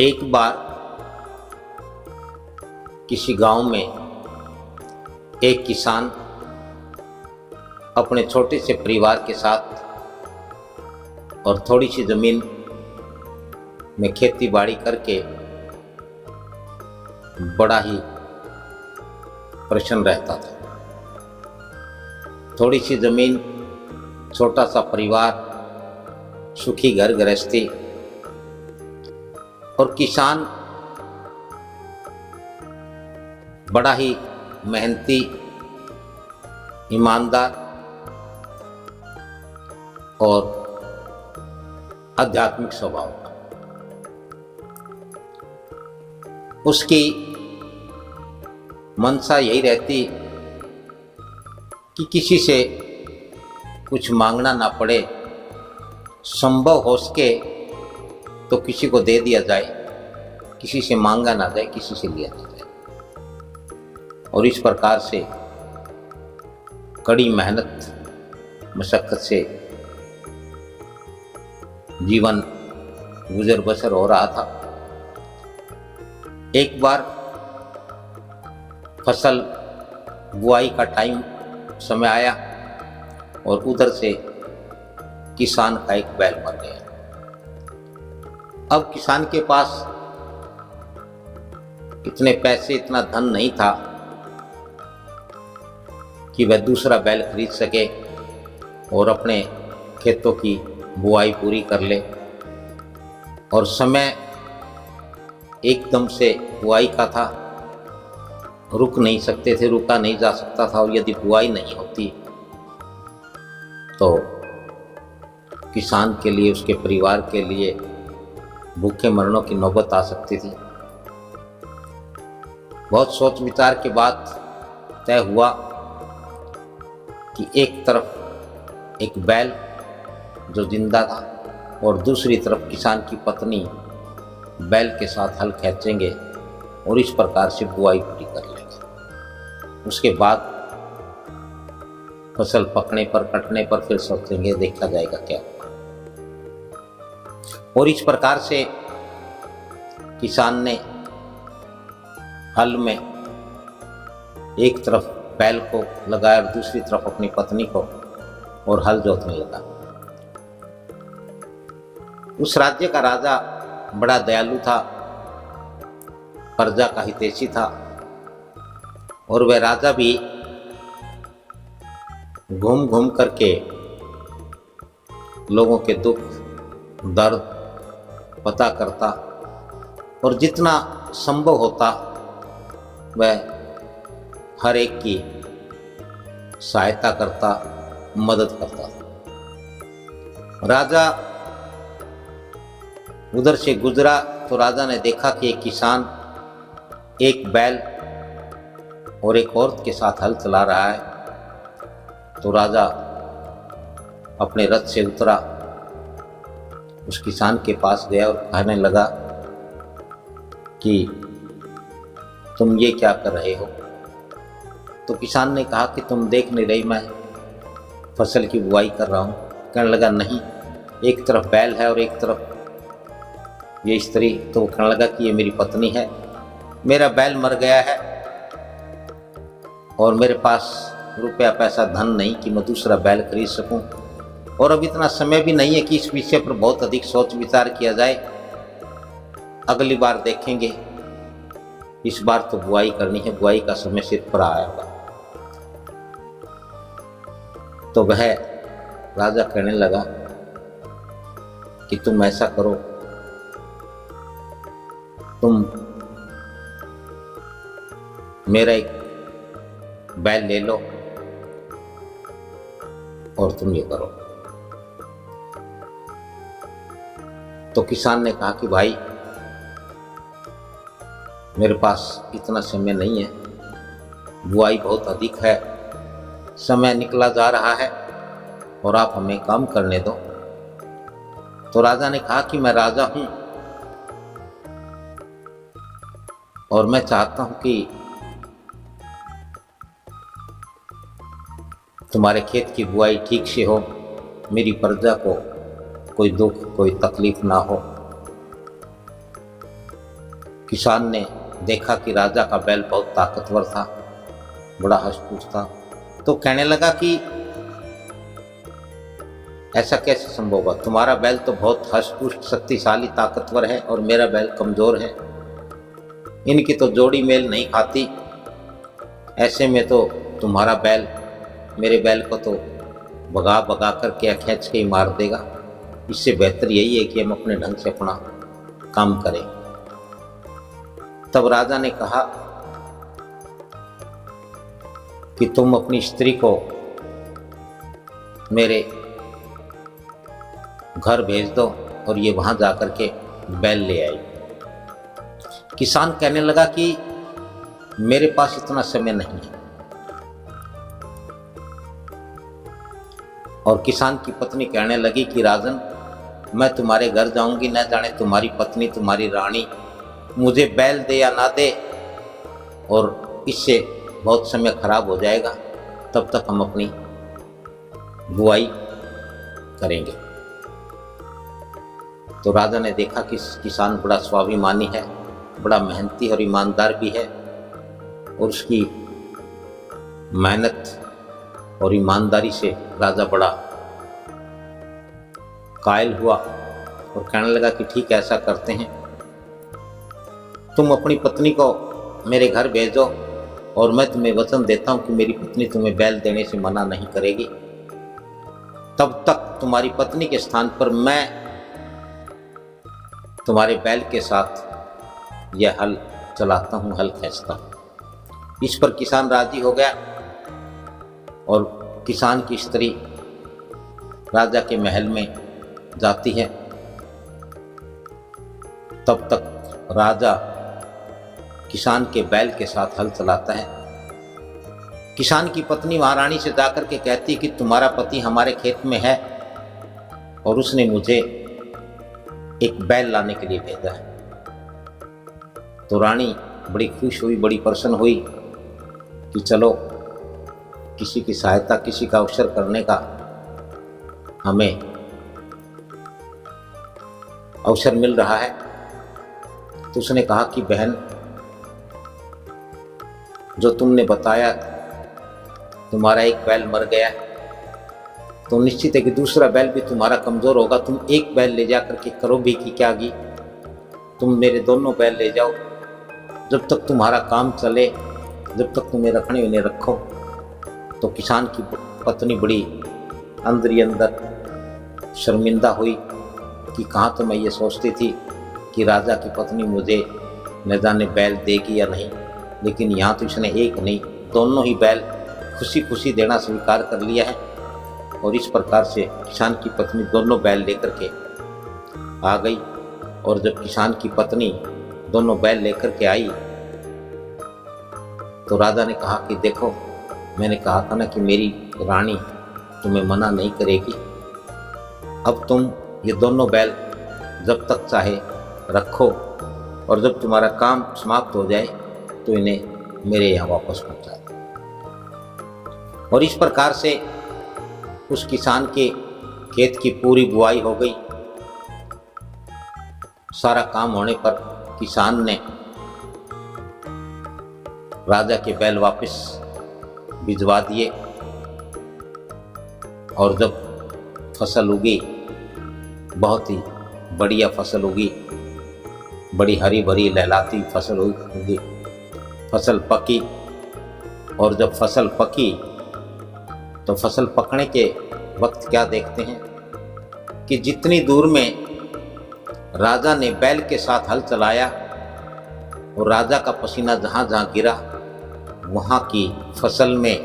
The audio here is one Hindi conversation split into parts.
एक बार किसी गांव में एक किसान अपने छोटे से परिवार के साथ और थोड़ी सी ज़मीन में खेती बाड़ी करके बड़ा ही प्रसन्न रहता था। थोड़ी सी ज़मीन, छोटा सा परिवार, सुखी घर गृहस्थी, और किसान बड़ा ही मेहनती, ईमानदार और आध्यात्मिक स्वभाव का। उसकी मनसा यही रहती कि किसी से कुछ मांगना ना पड़े, संभव हो सके तो किसी को दे दिया जाए, किसी से मांगा ना जाए, किसी से लिया ना जाए। और इस प्रकार से कड़ी मेहनत मशक्क़त से जीवन गुजर बसर हो रहा था। एक बार फसल बुआई का समय आया और उधर से किसान का एक बैल मर गया। अब किसान के पास इतने पैसे, इतना धन नहीं था कि वह दूसरा बैल खरीद सके और अपने खेतों की बुआई पूरी कर ले। और समय एकदम से बुआई का था, रुक नहीं सकते थे, रुका नहीं जा सकता था। और यदि बुआई नहीं होती तो किसान के लिए, उसके परिवार के लिए भूखे मरनों की नौबत आ सकती थी। बहुत सोच विचार के बाद तय हुआ कि एक तरफ एक बैल जो जिंदा था और दूसरी तरफ किसान की पत्नी बैल के साथ हल खींचेंगे और इस प्रकार से बुआई पूरी कर लेंगे। उसके बाद फसल पकने पर, कटने पर फिर सोचेंगे, देखा जाएगा क्या होगा। और इस प्रकार से किसान ने हल में एक तरफ बैल को लगाया और दूसरी तरफ अपनी पत्नी को, और हल जोतने लगा। उस राज्य का राजा बड़ा दयालु था, प्रजा का हितैषी था, और वह राजा भी घूम घूम करके लोगों के दुख दर्द पता करता और जितना संभव होता वह हर एक की सहायता करता, मदद करता था। राजा उधर से गुजरा तो राजा ने देखा कि एक किसान एक बैल और एक औरत के साथ हल चला रहा है। तो राजा अपने रथ से उतरा, उस किसान के पास गया और कहने लगा कि तुम ये क्या कर रहे हो? तो किसान ने कहा कि तुम देख नहीं रही, मैं फसल की बुआई कर रहा हूँ। कहने लगा नहीं, एक तरफ बैल है और एक तरफ ये स्त्री। तो वो कहने लगा कि ये मेरी पत्नी है, मेरा बैल मर गया है और मेरे पास रुपया पैसा धन नहीं कि मैं दूसरा बैल खरीद सकूं, और अब इतना समय भी नहीं है कि इस विषय पर बहुत अधिक सोच विचार किया जाए। अगली बार देखेंगे, इस बार तो बुआई करनी है, बुआई का समय सिर पर आएगा। तो वह राजा कहने लगा कि तुम ऐसा करो, तुम मेरा एक बैल ले लो और तुम ये करो। तो किसान ने कहा कि भाई मेरे पास इतना समय नहीं है, बुआई बहुत अधिक है, समय निकला जा रहा है और आप हमें काम करने दो। तो राजा ने कहा कि मैं राजा हूं और मैं चाहता हूं कि तुम्हारे खेत की बुआई ठीक से हो, मेरी प्रजा को कोई दुख, कोई तकलीफ ना हो। किसान ने देखा कि राजा का बैल बहुत ताकतवर था, बड़ा हष्ट-पुष्ट था, तो कहने लगा कि ऐसा कैसे संभव होगा, तुम्हारा बैल तो बहुत हष्ट-पुष्ट शक्तिशाली ताकतवर है और मेरा बैल कमज़ोर है, इनकी तो जोड़ी मेल नहीं खाती, ऐसे में तो तुम्हारा बैल मेरे बैल को तो भगा भगा करके या खींच के ही मार देगा। इससे बेहतर यही है कि हम अपने ढंग से अपना काम करें। तब राजा ने कहा कि तुम अपनी स्त्री को मेरे घर भेज दो और ये वहां जाकर के बैल ले आई। किसान कहने लगा कि मेरे पास इतना समय नहीं है। और किसान की पत्नी कहने लगी कि राजन, मैं तुम्हारे घर जाऊंगी, न जाने तुम्हारी पत्नी, तुम्हारी रानी मुझे बैल दे या ना दे, और इससे बहुत समय खराब हो जाएगा, तब तक हम अपनी बुआई करेंगे। तो राजा ने देखा कि किसान बड़ा स्वाभिमानी है, बड़ा मेहनती और ईमानदार भी है, और उसकी मेहनत और ईमानदारी से राजा बड़ा कायल हुआ और कहने लगा कि ठीक है, ऐसा करते हैं, तुम अपनी पत्नी को मेरे घर भेजो और मैं तुम्हें वचन देता हूं कि मेरी पत्नी तुम्हें बैल देने से मना नहीं करेगी। तब तक तुम्हारी पत्नी के स्थान पर मैं तुम्हारे बैल के साथ यह हल चलाता हूं, हल खींचता हूं। इस पर किसान राजी हो गया और किसान की स्त्री राजा के महल में जाती है। तब तक राजा किसान के बैल के साथ हल चलाता है। किसान की पत्नी महारानी से जाकर के कहती कि तुम्हारा पति हमारे खेत में है और उसने मुझे एक बैल लाने के लिए भेजा है। तो रानी बड़ी खुश हुई, बड़ी प्रसन्न हुई कि चलो किसी की सहायता, किसी का अवसर करने का हमें अवसर मिल रहा है। तो उसने कहा कि बहन, जो तुमने बताया तुम्हारा एक बैल मर गया, तो निश्चित है कि दूसरा बैल भी तुम्हारा कमज़ोर होगा। तुम एक बैल ले जा करके करो भी कि क्या गी, तुम मेरे दोनों बैल ले जाओ, जब तक तुम्हारा काम चले, जब तक तुम्हें रखने उन्हें रखो। तो किसान की पत्नी बड़ी अंदर ही अंदर शर्मिंदा हुई कि कहाँ तो मैं ये सोचती थी कि राजा की पत्नी मुझे न जाने बैल देगी या नहीं, लेकिन यहाँ तो इसने एक नहीं दोनों ही बैल खुशी खुशी देना स्वीकार कर लिया है। और इस प्रकार से किसान की पत्नी दोनों बैल लेकर के आ गई। और जब किसान की पत्नी दोनों बैल लेकर के आई तो राजा ने कहा कि देखो, मैंने कहा था ना कि मेरी रानी तुम्हें मना नहीं करेगी। अब तुम ये दोनों बैल जब तक चाहे रखो और जब तुम्हारा काम समाप्त हो जाए तो इन्हें मेरे यहाँ वापस पहुँचा दो। और इस प्रकार से उस किसान के खेत की पूरी बुआई हो गई। सारा काम होने पर किसान ने राजा के बैल वापस भिजवा दिए। और जब फसल उगी, बहुत ही बढ़िया फसल उगी, बड़ी हरी भरी लहलाती फसल उगी, फसल पकी। और जब फसल पकी तो फसल पकने के वक्त क्या देखते हैं कि जितनी दूर में राजा ने बैल के साथ हल चलाया और राजा का पसीना जहाँ जहाँ गिरा, वहाँ की फसल में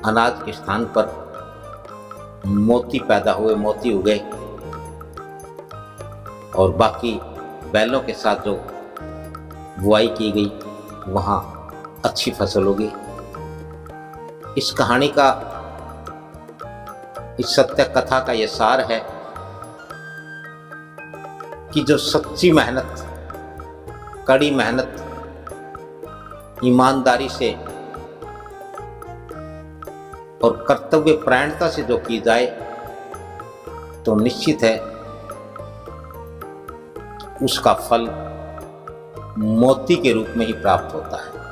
अनाज के स्थान पर मोती पैदा हुए, मोती उगे। और बाकी बैलों के साथ जो बुआई की गई वहाँ अच्छी फसल होगी। इस कहानी का, इस सत्य कथा का यह सार है कि जो सच्ची मेहनत, कड़ी मेहनत, ईमानदारी से और कर्तव्य परायणता से जो की जाए तो निश्चित है उसका फल मोती के रूप में ही प्राप्त होता है।